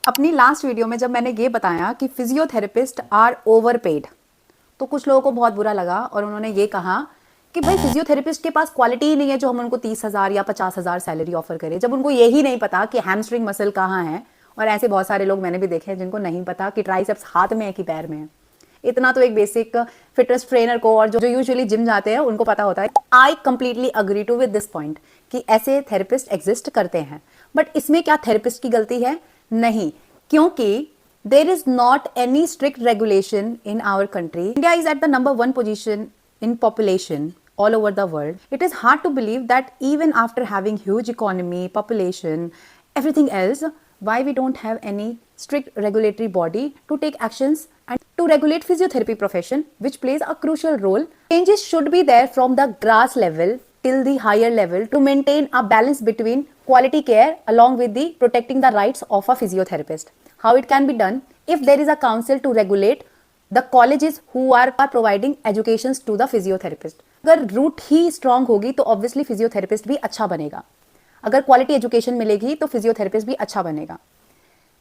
अपनी last video में जब मैंने ये बताया कि फिजियोथेरेपिस्ट आर ओवरपेड, तो कुछ लोगों को बहुत बुरा लगा और उन्होंने ये कहा कि भाई फिजियोथेरेपिस्ट के पास क्वालिटी ही नहीं है जो हम उनको 30,000 या 50,000 सैलरी ऑफर करें, जब उनको यही नहीं पता कि हैमस्ट्रिंग मसल कहाँ है। और ऐसे बहुत सारे लोग मैंने भी देखे हैं जिनको नहीं पता कि ट्राइसेप्स हाथ में है कि पैर में है। इतना तो एक बेसिक फिटनेस ट्रेनर को और जो यूजुअली जिम जाते हैं उनको पता होता है। I completely agree to with this point कि ऐसे थेरेपिस्ट एग्जिस्ट करते हैं, बट इसमें क्या थेरेपिस्ट की गलती है? नहीं, क्योंकि there is not any strict regulation in our country. India is at the number 1 position in population all over the world. It is hard to believe that even after having huge economy, population, everything else, why we don't have any strict regulatory body to take actions and to regulate physiotherapy profession, which plays a crucial role. Changes should be there from the grass level till the higher level to maintain a balance between quality care along with the protecting the rights of a physiotherapist. How it can be done? If there is a council to regulate the colleges who are providing educations to the physiotherapist. अगर root ही strong होगी तो obviously physiotherapist भी अच्छा बनेगा। अगर quality education मिलेगी तो physiotherapist भी अच्छा बनेगा।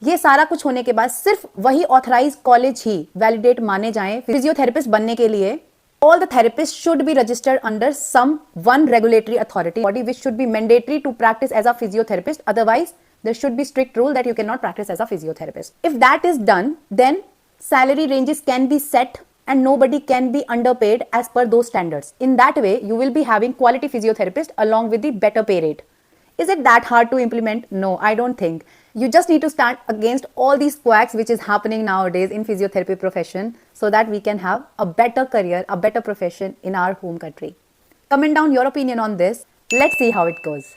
ये सारा कुछ होने के बाद सिर्फ वही ऑथराइज कॉलेज ही वैलिडेट माने जाएं फिजियोथेरेपिस्ट बनने के लिए। All the therapists should be registered under some one regulatory authority body which should be mandatory to practice as a physiotherapist. Otherwise, there should be strict rule that you cannot practice as a physiotherapist. If that is done, then salary ranges can be set and nobody can be underpaid as per those standards. In that way, you will be having quality physiotherapist along with the better pay rate. Is it that hard to implement? No, I don't think. You just need to stand against all these quacks which is happening nowadays in physiotherapy profession so that we can have a better career, a better profession in our home country. Comment down your opinion on this. Let's see how it goes.